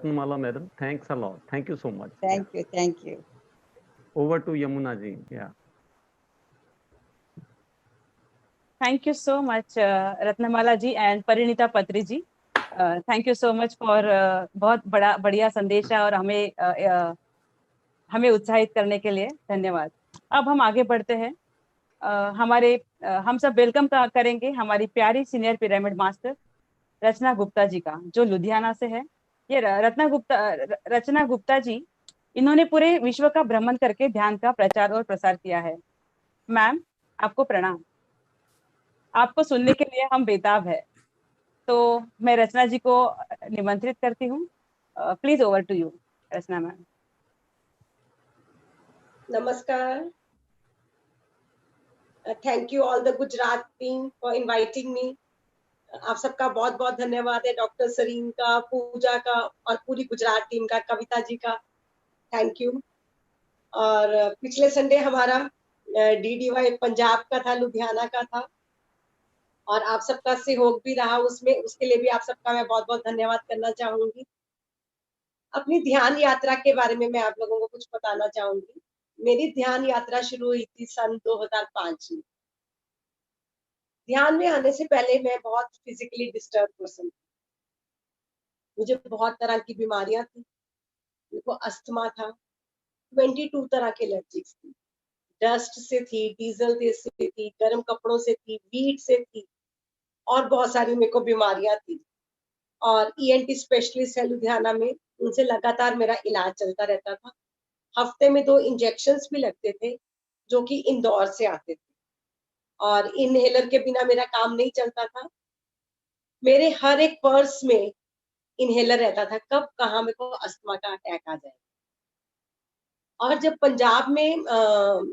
Ratnamala madam. Thanks a lot. Thank you so much. Thank you. Thank you. Over to Yamuna ji. Yeah. Thank you so much, Ratnamala ji and Parinita Patri ji. Thank you so much for बहुत बढ़िया संदेश है और हमें उत्साहित करने के लिए धन्यवाद। अब हम आगे बढ़ते हैं। हम सब वेलकम करेंगे हमारी प्यारी सीनियर पिरामिड मास्टर रचना गुप्ता जी का, जो लुधियाना से है। ये रचना गुप्ता जी, इन्होंने पूरे विश्व का भ्रमण करके ध्यान का प्रचार और प्रसार किया है। मैम, आपको प्रणाम। आपको सुनने के लिए हम बेताब है। तो मैं रचना जी को निमंत्रित करती हूँ। Please over to you Rachna ma'am. नमस्कार। Thank you all the Gujarat team for inviting me. आप सबका बहुत बहुत धन्यवाद है, डॉक्टर सरीन का, पूजा का और पूरी गुजरात टीम का, कविता जी का थैंक यू। और पिछले संडे हमारा DDY पंजाब का था, लुधियाना का था, और आप सबका सहयोग भी रहा उसमें, उसके लिए भी आप सबका मैं बहुत बहुत धन्यवाद करना चाहूंगी। अपनी ध्यान यात्रा के बारे में मैं आप लोगों को कुछ बताना चाहूंगी। मेरी ध्यान यात्रा शुरू हुई थी सन 2005 में। ध्यान में आने से पहले मैं बहुत फिजिकली डिस्टर्ब पर्सन थी। मुझे बहुत तरह की बीमारियां थी। मेरे को अस्थमा था, 22 तरह के एलर्जीज थी। डस्ट से थी, डीजल से थी, गर्म कपड़ों से थी, वीट से थी, और बहुत सारी मेरे को बीमारियां थी। और ENT स्पेशलिस्ट है लुधियाना में, उनसे लगातार मेरा इलाज चलता रहता था। हफ्ते में 2 इंजेक्शंस भी लगते थे, जो कि इंदौर से आते थे, और इनहेलर के बिना मेरा काम नहीं चलता था। मेरे हर एक पर्स में इनहेलर रहता था, कब कहाँ मेरे को अस्थमा का अटैक आ जाए। और जब पंजाब में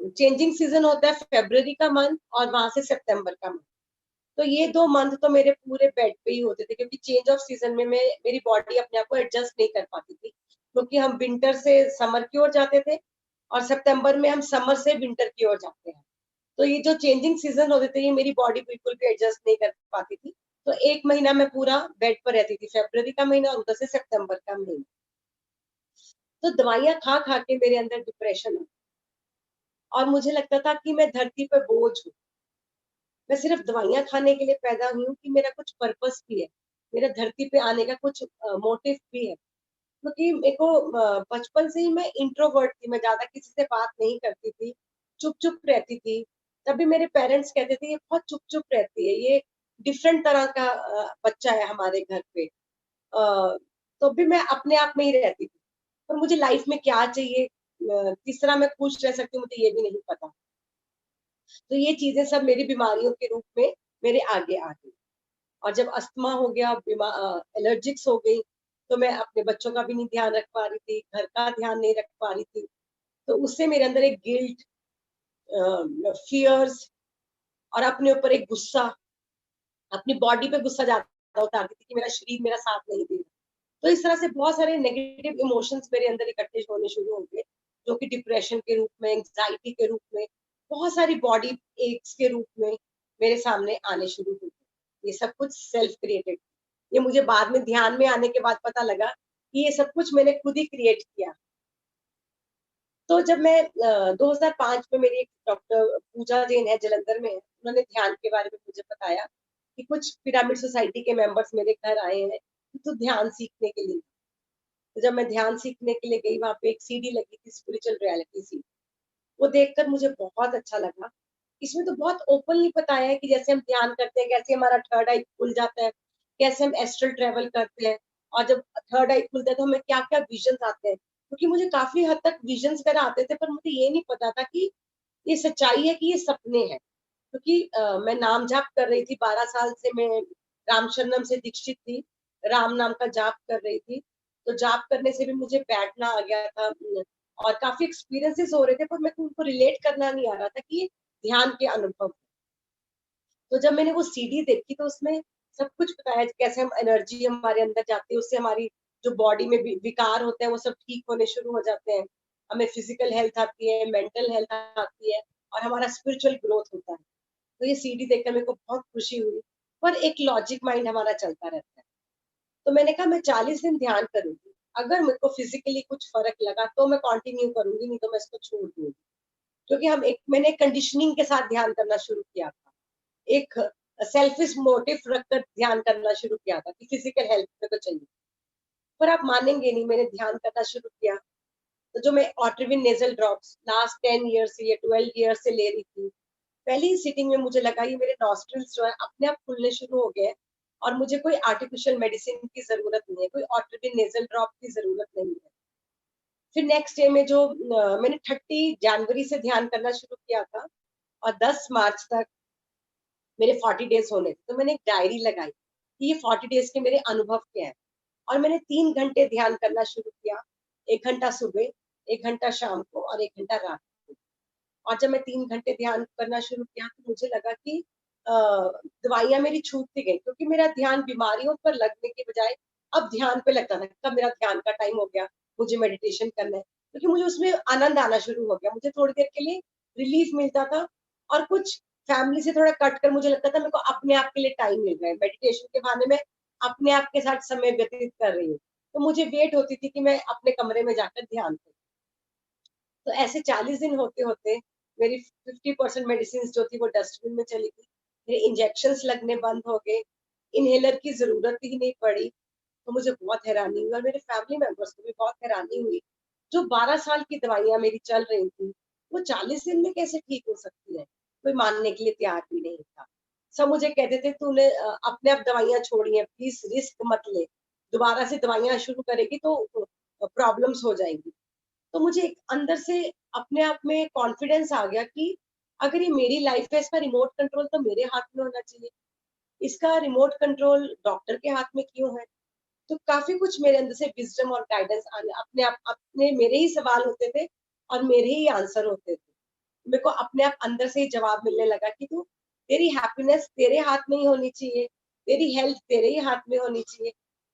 चेंजिंग सीजन होता है, फरवरी का मंथ और वहां से सितंबर का मंथ, तो ये 2 मंथ तो मेरे पूरे बेड पे ही होते थे, क्योंकि चेंज ऑफ सीजन में मेरी बॉडी अपने आप को एडजस्ट नहीं कर पाती थी, क्योंकि हम विंटर से समर की ओर जाते थे और सितंबर में हम समर से विंटर की ओर जाते हैं। तो ये जो चेंजिंग सीजन होते थे, ये मेरी बॉडी बिल्कुल भी एडजस्ट नहीं कर पाती थी। तो 1 महीना मैं पूरा बेड पर रहती थी, फरवरी का महीना और उधर से सितंबर का महीना। तो दवाइयां खा खा के मेरे अंदर डिप्रेशन है, और मुझे लगता था कि मैं धरती पर बोझ हूँ। मैं सिर्फ दवाइयां खाने के लिए पैदा हुई हूँ कि मेरा कुछ पर्पस भी है, मेरा धरती पे आने का कुछ मोटिव भी है। क्योंकि मेरे को बचपन से ही मैं इंट्रोवर्ट थी, मैं ज्यादा किसी से बात नहीं करती थी, चुप चुप रहती थी। तभी मेरे पेरेंट्स कहते थे ये बहुत चुप चुप रहती है, ये डिफरेंट तरह का बच्चा है हमारे घर पे। तो भी मैं अपने आप में ही रहती थी, पर मुझे लाइफ में क्या चाहिए, किस तरह मैं खुश रह सकती हूँ, मुझे ये भी नहीं पता। तो ये चीजें सब मेरी बीमारियों के रूप में मेरे आगे आ गई। और जब अस्थमा हो गया, एलर्जिक्स हो गई, तो मैं अपने बच्चों का भी नहीं ध्यान रख पा रही थी, घर का ध्यान नहीं रख पा रही थी। तो उससे मेरे अंदर एक गिल्ट, फियर्स और अपने ऊपर एक गुस्सा, अपनी बॉडी पे गुस्सा ज्यादा उतारती थी कि मेरा शरीर मेरा साथ नहीं दे रहा। तो इस तरह से बहुत सारे नेगेटिव इमोशंस मेरे अंदर इकट्ठे होने शुरू हो गए, जो कि डिप्रेशन के रूप में, एंजाइटी के रूप में, बहुत सारी बॉडी एक्स के रूप में मेरे सामने आने शुरू हो गए। ये सब कुछ सेल्फ क्रिएटेड। ये मुझे बाद में ध्यान में आने के बाद पता लगा कि ये सब कुछ मैंने खुद ही क्रिएट किया। तो जब मैं 2005 में, मेरी एक डॉक्टर पूजा जैन है, जलंधर में है, उन्होंने ध्यान के बारे में मुझे बताया कि कुछ पिरामिड सोसाइटी के मेंबर्स मेरे घर आए हैं तो ध्यान सीखने के लिए। तो जब मैं ध्यान सीखने के लिए गई, वहां पे एक CD लगी थी, स्पिरिचुअल रियलिटी CD। वो देखकर मुझे बहुत अच्छा लगा। इसमें तो बहुत ओपनली बताया है कि जैसे हम ध्यान करते हैं, कैसे हमारा थर्ड आई खुल जाता है, कैसे हम एस्ट्रल ट्रेवल करते हैं, और जब थर्ड आई खुलता है तो हमें क्या क्या विजन आते हैं। क्योंकि मुझे काफी हद तक विजन वगैरह आते थे, पर मुझे ये नहीं पता था कि ये सच्चाई है कि ये सपने हैं। क्योंकि मैं नाम जाप कर रही थी, 12 साल से मैं राम शरणम से दीक्षित थी, राम नाम का जाप कर रही थी। तो जाप करने से भी मुझे बैठना आ गया था, और काफी एक्सपीरियंसेस हो रहे थे, पर मैं उनको रिलेट करना नहीं आ रहा था कि ये ध्यान के अनुभव। तो जब मैंने वो CD देखी तो उसमें सब कुछ बताया कैसे हम एनर्जी हमारे अंदर जाती है, उससे हमारी जो बॉडी में विकार होते हैं वो सब ठीक होने शुरू हो जाते हैं, हमें फिजिकल हेल्थ आती है, मेंटल हेल्थ आती है, और हमारा स्पिरिचुअल ग्रोथ होता है। तो ये CD देखकर मेरे को बहुत खुशी हुई, पर एक लॉजिक माइंड हमारा चलता रहता है। तो मैंने कहा मैं 40 दिन ध्यान करूंगी, अगर मेरे को फिजिकली कुछ फर्क लगा तो मैं कंटिन्यू करूंगी, नहीं तो मैं इसको छोड़ दूंगी। क्योंकि मैंने कंडीशनिंग के साथ ध्यान करना शुरू किया था, एक सेल्फिश मोटिव रखकर ध्यान करना शुरू किया था कि फिजिकल हेल्थ में तो चाहिए। पर आप मानेंगे नहीं, मैंने ध्यान करना शुरू किया तो जो मैं ऑट्रिविन नेजल ड्रॉप्स लास्ट 10 ईयर से या 12 ईयर से ले रही थी, पहली सिटिंग में मुझे लगा ये मेरे नॉस्ट्रिल्स जो है अपने आप खुलने शुरू हो गए और मुझे कोई आर्टिफिशियल मेडिसिन की जरूरत नहीं है, कोई ऑट्रिविन नेजल ड्रॉप की जरूरत नहीं है। फिर नेक्स्ट डे में जो मैंने 30 जनवरी से ध्यान करना शुरू किया था और 10 मार्च तक मेरे 40 डेज होने थे, तो मैंने एक डायरी लगाई कि ये 40 डेज के मेरे अनुभव क्या है। और मैंने 3 घंटे ध्यान करना शुरू किया, 1 घंटा सुबह, 1 घंटा शाम को और 1 घंटा रात को। और जब मैं 3 घंटे ध्यान करना शुरू किया तो मुझे लगा कि दवाइयां मेरी छूटती गई, क्योंकि मेरा ध्यान बीमारियों पर लगने के बजाय अब ध्यान पे लगता था। कब मेरा ध्यान का टाइम हो गया, मुझे मेडिटेशन करना है, क्योंकि मुझे उसमें आनंद आना शुरू हो गया, मुझे थोड़ी देर के लिए रिलीफ मिलता था। और कुछ फैमिली से थोड़ा कट कर मुझे लगता था मेरे को अपने आप के लिए टाइम मिल रहा है, मेडिटेशन के बहाने में अपने आप के साथ समय व्यतीत कर रही हूँ। तो मुझे वेट होती थी कि मैं अपने कमरे में जाकर ध्यान करूं। तो ऐसे 40 दिन होते होते मेरी 50% मेडिसिन जो थी वो डस्टबिन में चली गई, मेरे इंजेक्शंस लगने बंद हो गए, इनहेलर की जरूरत ही नहीं पड़ी। तो मुझे बहुत हैरानी हुई और मेरे फैमिली मेंबर्स को भी बहुत हैरानी हुई। जो 12 साल की दवाइयां मेरी चल रही थी वो 40 दिन में कैसे ठीक हो सकती है, कोई मानने के लिए तैयार भी नहीं था। सब मुझे कहते थे तूने अपने आप दवाइयां छोड़ी हैं, प्लीज रिस्क मत ले, दोबारा से दवाइयां शुरू करेगी तो प्रॉब्लम्स हो जाएंगी। तो मुझे एक अंदर से अपने आप में कॉन्फिडेंस आ गया कि अगर ये मेरी लाइफ है, इसका रिमोट कंट्रोल तो मेरे हाथ में होना चाहिए, इसका रिमोट कंट्रोल डॉक्टर के हाथ में क्यों है। तो काफी कुछ मेरे अंदर से विजडम और गाइडेंस आने अपने आप, अपने मेरे ही सवाल होते थे और मेरे ही आंसर होते थे। मेरे को अपने आप अंदर से ही जवाब मिलने लगा कि तू, तेरी हैप्पीनेस तेरे हाथ में ही होनी चाहिए, तेरी हेल्थ तेरे ही हाथ में होनी चाहिए,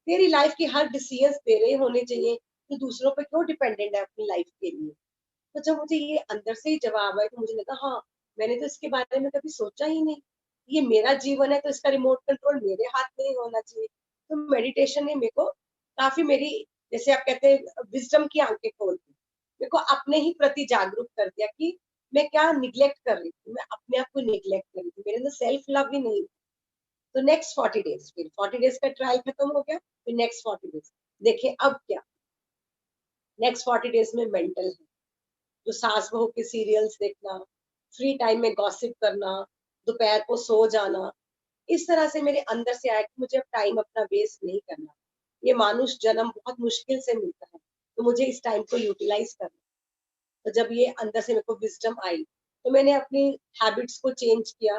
तेरी लाइफ की हर डिसीजन तेरे ही होने चाहिए, तू दूसरों पे क्यों डिपेंडेंट है अपनी लाइफ के लिए। तो जब मुझे ये अंदर से ही जवाब आया तो मुझे लगा हाँ, मैंने तो इसके बारे में कभी सोचा ही नहीं, ये मेरा जीवन है तो इसका रिमोट कंट्रोल मेरे हाथ में ही होना चाहिए। तो मेडिटेशन ने मेरे को काफी मेरी, जैसे आप कहते हैं, विजडम की आंखें खोल दी, मेरे को अपने ही प्रति जागरूक कर दिया कि मैं क्या निग्लेक्ट कर रही थी, मैं अपने आप को निग्लेक्ट कर रही थी, मेरे अंदर सेल्फ लव ही नहीं। तो नेक्स्ट 40 डेज, फिर 40 डेज का ट्रायल खत्म हो गया, फिर नेक्स्ट 40 डेज देखिए अब क्या। नेक्स्ट 40 डेज में मेंटल है, जो सास बहू के सीरियल्स देखना, फ्री टाइम में गॉसिप करना, दोपहर को सो जाना, इस तरह से मेरे अंदर से आया कि मुझे अब टाइम अपना वेस्ट नहीं करना, ये मानुष जन्म बहुत मुश्किल से मिलता है, तो मुझे इस टाइम को यूटिलाइज करना। तो जब ये अंदर से मेरे को विजडम आई तो मैंने अपनी हैबिट्स को चेंज किया,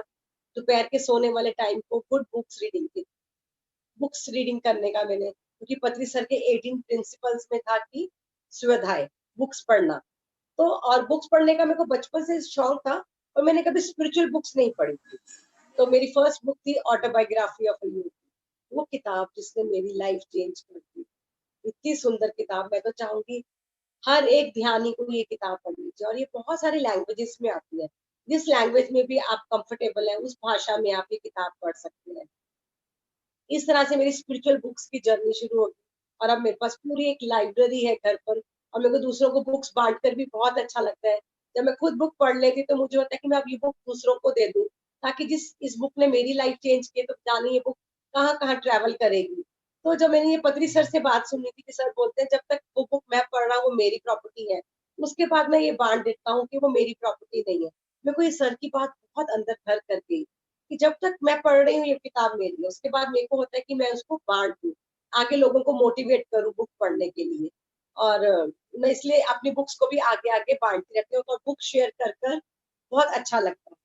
दोपहर के सोने वाले टाइम को गुड बुक्स रीडिंग की, बुक्स रीडिंग करने का मैंने, क्योंकि पत्री सर के 18 प्रिंसिपल्स में था कि स्वाध्याय, बुक्स पढ़ना। तो और बुक्स पढ़ने का मेरे को बचपन से शौक था, और मैंने कभी स्पिरिचुअल बुक्स नहीं पढ़ी थी। तो मेरी फर्स्ट बुक थी ऑटोबायोग्राफी ऑफ अ यूथ, वो किताब जिसने मेरी लाइफ चेंज कर दी। इतनी सुंदर किताब, मैं तो चाहूंगी हर एक ध्यानी को ये किताब पढ़नी चाहिए। और ये बहुत सारी लैंग्वेजेस में आती है, जिस लैंग्वेज में भी आप कंफर्टेबल है उस भाषा में आप ये किताब पढ़ सकते हैं। इस तरह से मेरी स्पिरिचुअल बुक्स की जर्नी शुरू होगी। और अब मेरे पास पूरी एक लाइब्रेरी है घर पर, और मेरे को दूसरों को बुक्स बांट कर भी बहुत अच्छा लगता है। जब मैं खुद बुक पढ़ लेती तो मुझे होता है कि मैं अब ये बुक दूसरों को दे दूं, ताकि जिस इस बुक ने मेरी लाइफ चेंज की तो जाने ये बुक कहाँ कहाँ ट्रैवल करेगी। तो जब मैंने ये पत्री सर से बात सुनी थी कि सर बोलते हैं जब तक वो बुक मैं पढ़ रहा हूँ वो मेरी प्रॉपर्टी है, उसके बाद मैं ये बांट देता हूँ कि वो मेरी प्रॉपर्टी नहीं है। मेरे को ये सर की बात बहुत अंदर घर कर गई कि जब तक मैं पढ़ रही हूँ ये किताब मेरी है, उसके बाद मेरे को होता है कि मैं उसको बांट दूं, आगे लोगों को मोटिवेट करूं बुक पढ़ने के लिए। और मैं इसलिए अपनी बुक्स को भी आगे आगे बांटती रहती हूँ, तो बुक शेयर कर कर बहुत अच्छा लगता है।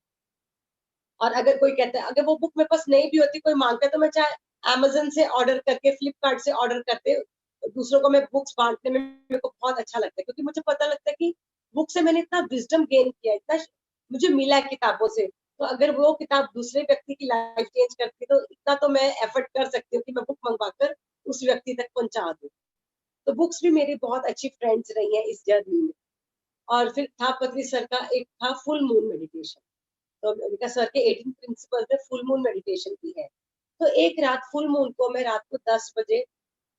और अगर कोई कहता है, अगर वो बुक मेरे पास नहीं भी होती, कोई मांगता है, तो मैं चाहे अमेजन से ऑर्डर करके, फ्लिपकार्ट से ऑर्डर करते दूसरों को मैं बुक्स बांटने में मेरे को बहुत अच्छा लगता है, क्योंकि मुझे पता लगता है कि बुक से मैंने इतना विजडम गेन किया, इतना मुझे मिला है किताबों से। तो अगर वो किताब दूसरे व्यक्ति की लाइफ चेंज करती तो इतना तो मैं एफर्ट कर सकती हूँ कि मैं बुक मंगवाकर उस व्यक्ति तक पहुंचा दूं। तो बुक्स भी मेरी बहुत अच्छी फ्रेंड्स रही हैं इस जर्नी में। और फिर था पत्री सर का एक था फुल मून मेडिटेशन, तो अमेरिका सर के 18 प्रिंसिपल्स में फुल मून मेडिटेशन की है। तो एक रात फुल मून को मैं रात को 10 बजे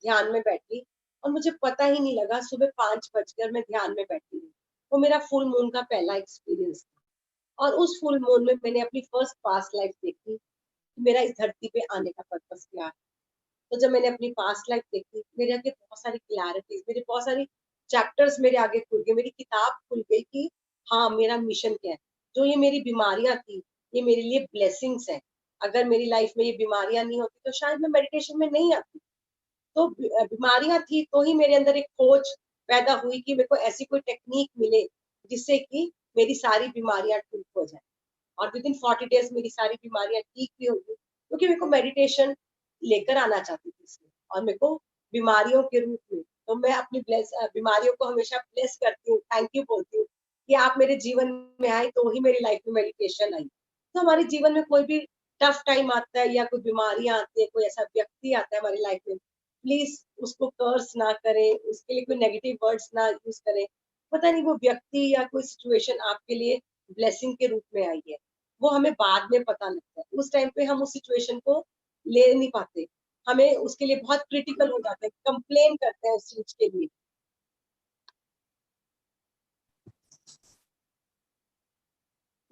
ध्यान में बैठी और मुझे पता ही नहीं लगा सुबह 5 बजकर मैं ध्यान में बैठी हूँ। वो मेरा फुल मून का पहला एक्सपीरियंस था और उस फुल मून में मैंने अपनी फर्स्ट पास्ट लाइफ देखी कि मेरा इस धरती पे आने का पर्पस क्या है। तो जब मैंने अपनी पास्ट लाइफ देखी, मेरे आगे बहुत सारी क्लैरिटीज, मेरे बहुत सारी चैप्टर्स मेरे आगे खुल गए, मेरी किताब खुल गई कि हाँ मेरा मिशन क्या है। जो ये मेरी बीमारियां थी, ये मेरे लिए ब्लेसिंग्स है। अगर मेरी लाइफ में ये बीमारियां नहीं होती तो शायद मैं मेडिटेशन में नहीं आती। तो बीमारियां थी तो ही मेरे अंदर एक खोज पैदा हुई कि मेरे को ऐसी कोई टेक्निक मिले जिससे कि मेरी सारी बीमारियां ठीक हो जाए। और विद इन 40 डेज मेरी सारी बीमारियां ठीक भी हो गई, क्योंकि मेरे को मेडिटेशन लेकर आना चाहती थी इसमें, और मेरे को बीमारियों के रूप में। तो मैं अपनी बीमारियों को हमेशा ब्लेस करती हूँ, थैंक यू बोलती हूँ कि आप मेरे जीवन में आए तो ही मेरी लाइफ में मेडिटेशन आई। तो हमारे जीवन में कोई भी टफ टाइम आता है या कोई बीमारियां आती है, कोई ऐसा व्यक्ति आता है हमारी लाइफ में, प्लीज उसको कर्स ना करें, उसके लिए कोई नेगेटिव वर्ड्स ना यूज करें। पता नहीं वो व्यक्ति या कोई सिचुएशन आपके लिए ब्लेसिंग के रूप में आई है, वो हमें बाद में पता लगता है। उस टाइम पे हम उस सिचुएशन को ले नहीं पाते, हमें उसके लिए बहुत क्रिटिकल हो जाते हैं, कंप्लेन करते हैं उस चीज के लिए।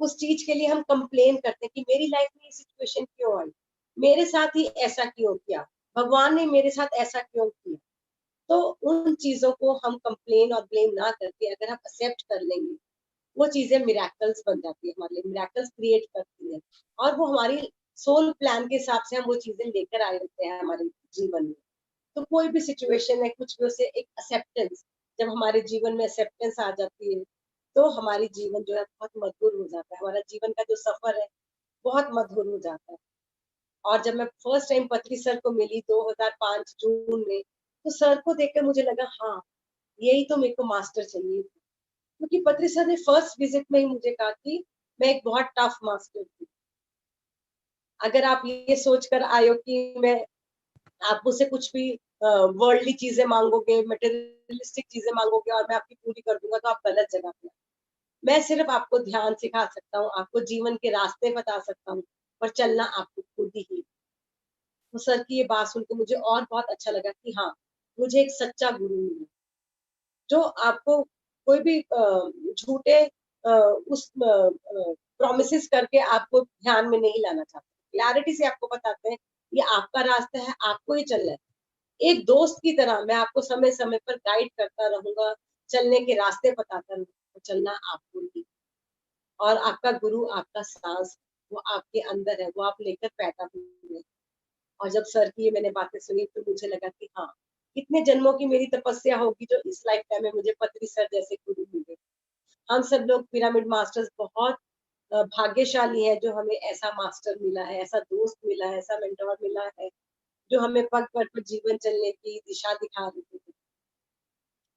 उस चीज के लिए हम कंप्लेन करते हैं कि मेरी लाइफ में ये सिचुएशन क्यों आई, मेरे साथ ही ऐसा क्यों किया, भगवान ने मेरे साथ ऐसा क्यों किया। तो उन चीजों को हम कंप्लेन और ब्लेम ना करके अगर हम एक्सेप्ट कर लेंगे, वो चीजें मिराकल्स बन जाती है, हमारे लिए मिराकल्स क्रिएट करती है। और वो हमारी सोल प्लान के हिसाब से हम वो चीजें लेकर आए होते हैं हमारे जीवन में। तो कोई भी सिचुएशन है, कुछ भी, उसे एक एक्सेप्टेंस, जब हमारे जीवन में एक्सेप्टेंस आ जाती है तो हमारी जीवन जो है बहुत मधुर हो जाता है, हमारा जीवन का जो सफर है बहुत मधुर हो जाता है। और जब मैं फर्स्ट टाइम पत्री सर को मिली 2005 जून में, तो सर को देखकर मुझे लगा हाँ यही तो मेरे को मास्टर चाहिए था। क्योंकि पत्री सर ने फर्स्ट विजिट में ही मुझे कहा कि मैं एक बहुत टफ मास्टर थी। अगर आप ये सोचकर आए हो कि मैं, आप मुझसे कुछ भी वर्ल्डली चीजें मांगोगे, मटेरियलिस्टिक चीजें मांगोगे और मैं आपकी पूरी कर दूंगा, तो आप गलत जगह पे। मैं सिर्फ आपको ध्यान सिखा सकता हूँ, आपको जीवन के रास्ते बता सकता हूँ, पर चलना आपको खुद ही। तो सर की ये बात सुन के मुझे और बहुत अच्छा लगा कि हाँ मुझे एक सच्चा गुरु मिला, जो आपको कोई भी झूठे उस प्रोमिस करके आपको ध्यान में नहीं लाना चाहते, क्लैरिटी से आपको बताते हैं ये आपका रास्ता है, आपको ही चलना है। एक दोस्त की तरह मैं आपको समय समय पर गाइड करता रहूंगा, चलने के रास्ते बताता रहूंगा, चलना आपको ही। और आपका गुरु आपका सांस, वो आपके अंदर है, वो आप लेकर पैदा हुए। और जब सर की ये मैंने बातें सुनी तो मुझे लगा कि हाँ कितने जन्मों की मेरी तपस्या होगी जो इस लाइफ टाइम में मुझे पत्री सर जैसे गुरु मिले। हम सब लोग पिरामिड मास्टर्स बहुत भाग्यशाली है जो हमें ऐसा मास्टर मिला है, ऐसा दोस्त मिला है, ऐसा मेंटोर मिला है, जो हमें पग पग पर जीवन चलने की दिशा दिखा रहे थे।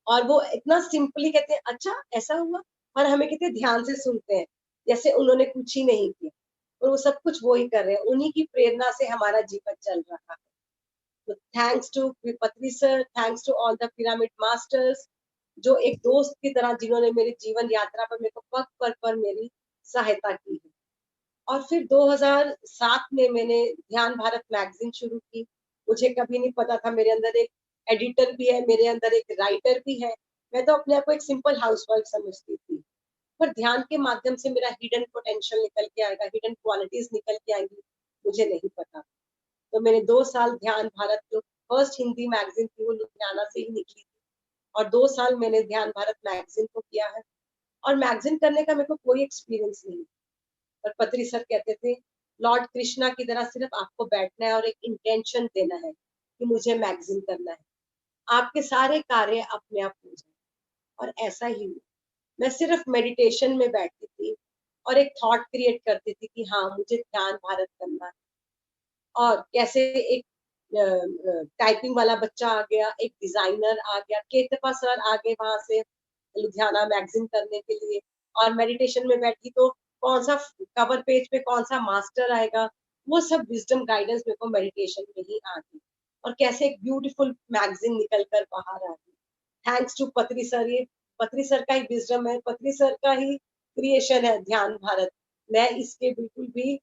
और वो इतना सिंपली कहते हैं अच्छा ऐसा हुआ, और हमें कितने ध्यान से सुनते हैं जैसे उन्होंने कुछ ही नहीं किया, और वो सब कुछ वो ही कर रहे हैं, उन्हीं की प्रेरणा से हमारा जीवन चल रहा है। तो thanks to Patri sir, thanks to all the pyramid masters, जो एक दोस्त की तरह जिन्होंने मेरी जीवन यात्रा पर मेरे को पग पग पर मेरी सहायता की है। और फिर 2007 में मैंने ध्यान भारत मैगजीन शुरू की। मुझे कभी नहीं पता था मेरे अंदर एक एडिटर भी है, मेरे अंदर एक राइटर भी है। मैं तो अपने आप को एक सिंपल हाउसवाइफ समझती थी, पर ध्यान के माध्यम से मेरा हिडन पोटेंशियल निकल के आएगा, हिडन क्वालिटीज निकल के आएंगी, मुझे नहीं पता। तो मैंने 2 साल ध्यान भारत, जो फर्स्ट हिंदी मैगजीन थी वो लुधियाना से ही निकली थी, और 2 साल मैंने ध्यान भारत मैगजीन को किया है। और मैगजीन करने का मेरे को कोई एक्सपीरियंस नहीं, पर पत्री सर कहते थे लॉर्ड कृष्णा की तरह सिर्फ आपको बैठना है और एक इंटेंशन देना है कि मुझे मैगजीन करना है, आपके सारे कार्य अपने आप हो जाए। और ऐसा ही हुआ। मैं सिर्फ मेडिटेशन में बैठती थी और एक थॉट क्रिएट करती थी कि हाँ मुझे ध्यान भारत करना है। और कैसे एक टाइपिंग वाला बच्चा आ गया, एक डिजाइनर आ गया, केतपा सर आ गए वहां से लुधियाना मैगजीन करने के लिए। और मेडिटेशन में बैठी तो कौन सा कवर पेज पे कौन सा मास्टर आएगा, वो सब विजडम गाइडेंस मेरे को मेडिटेशन में ही आ गई। और कैसे एक ब्यूटीफुल मैगजीन निकल कर बाहर आ गई, थैंक्स टू पत्री सर। ये पत्री सर का ही विजडम है, पत्री सर का ही क्रिएशन है ध्यान भारत। मैं इसके बिल्कुल भी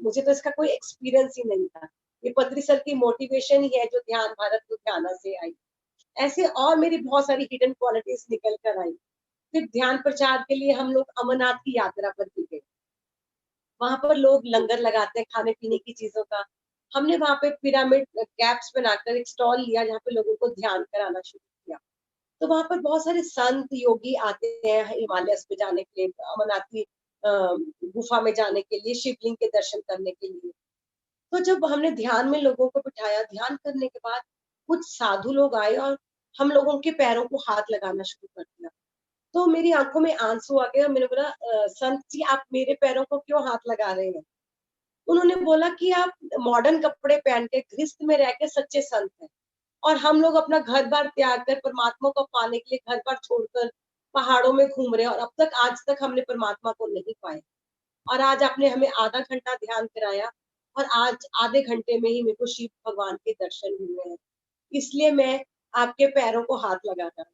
मुझे तो इसका कोई एक्सपीरियंस ही नहीं था। ये पत्री सर की मोटिवेशन ही है जो ध्यान भारत लुधियाना से आई। ऐसे और मेरी बहुत सारी हिडन क्वालिटीज निकल कर आई। फिर ध्यान प्रचार के लिए हम लोग अमरनाथ की यात्रा पर भी गए। वहां पर लोग लंगर लगाते हैं खाने पीने की चीजों का। हमने वहां पे पिरामिड कैप्स बनाकर एक स्टॉल लिया जहाँ पे लोगों को ध्यान कराना शुरू किया। तो वहां पर बहुत सारे संत योगी आते हैं हिमालयस पे जाने के लिए, अमरनाथ की गुफा में जाने के लिए, शिवलिंग के दर्शन करने के लिए। तो जब हमने ध्यान में लोगों को बिठाया, ध्यान करने के बाद कुछ साधु लोग आए और हम लोगों के पैरों को हाथ लगाना शुरू कर दिया। तो मेरी आंखों में आंसू आ गए और मैंने बोला, संत जी आप मेरे पैरों को क्यों हाथ लगा रहे हैं? उन्होंने बोला कि आप मॉडर्न कपड़े पहन के गृहस्थ में रह के सच्चे संत हैं, और हम लोग अपना घर बार त्याग कर परमात्मा को पाने के लिए घर बार छोड़कर पहाड़ों में घूम रहे हैं, और अब तक आज तक हमने परमात्मा को नहीं पाया। और आज आपने हमें आधा घंटा ध्यान कराया, और आज आधे घंटे में ही मेरे को शिव भगवान के दर्शन हुए हैं। इसलिए मैं आपके पैरों को हाथ लगा रहा हूँ।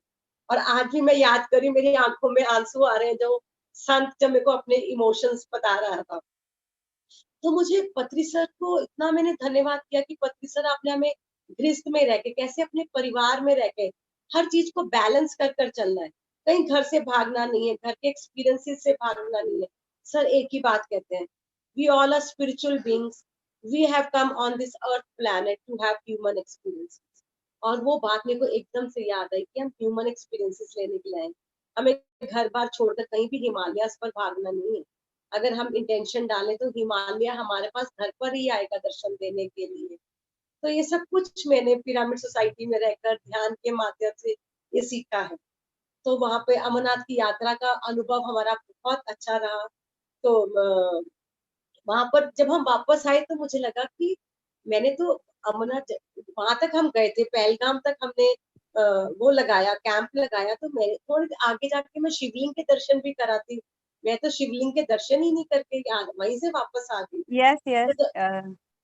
और आज भी मैं याद करी, मेरी आंखों में आंसू आ रहे हैं, जो संत जब मेरे को अपने इमोशंस बता रहा था। तो मुझे पत्री सर को इतना मैंने धन्यवाद किया कि पत्री सर आपने हमें गृहस्थ में रह के, कैसे अपने परिवार में रह के हर चीज को बैलेंस कर कर चलना है। कहीं घर से भागना नहीं है, घर के एक्सपीरियंसेस से भागना नहीं है। सर एक ही बात कहते हैं, we all are spiritual beings, we have come on this earth planet to have human experiences. और वो बात मेरे को एकदम से याद आई कि हम ह्यूमन एक्सपीरियंसेस लेने के लिए आए। हमें घर बार छोड़कर कहीं भी हिमालयास पर भागना नहीं है। अगर हम इंटेंशन डालें तो हिमालय हमारे पास घर पर ही आएगा दर्शन देने के लिए। तो ये सब कुछ मैंने पिरामिड सोसाइटी में रहकर ध्यान के माध्यम से ये सीखा है। तो वहां पे अमरनाथ की यात्रा का अनुभव हमारा बहुत अच्छा रहा। तो वहां पर जब हम वापस आए तो मुझे लगा कि मैंने तो अमरनाथ, वहां तक हम गए थे, पहलगाम तक हमने वो लगाया, कैंप लगाया, तो मैं थोड़ी आगे जाके मैं शिवलिंग के दर्शन भी कराती। मैं तो शिवलिंग के दर्शन ही नहीं करके वहीं से वापस आ गई। यस यस तो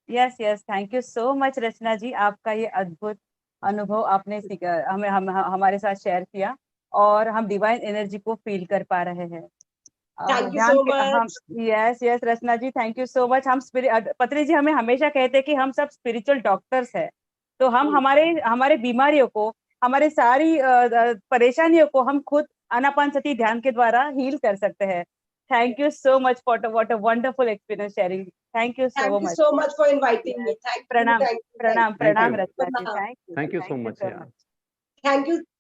yes yes, thank you so much Rachna ji, आपका ये अद्भुत अनुभव आपने हमें हमारे साथ शेयर किया, और हम डिवाइन एनर्जी को फील कर पा रहे हैं। थैंक यू ध्यान सो के हम, much. Yes yes Rachna ji, thank you so much. हम पत्री जी हमें हमेशा कहते हैं कि हम सब स्पिरिचुअल डॉक्टर्स हैं, तो हम हमारे हमारे बीमारियों को, हमारे सारी परेशानियों को हम खुद आनापानसती ध्यान के द्वारा हील कर सकते हैं। Thank you so much for what a wonderful experience sharing. Thank you so thank you much. So much for inviting me. Thank you, प्रणाम थैंक यू, थैंक प्रणाम Thank प्रणाम you. Rachna ji, you. Thank you Thank you so thank you much. So Yeah. Much. Thank you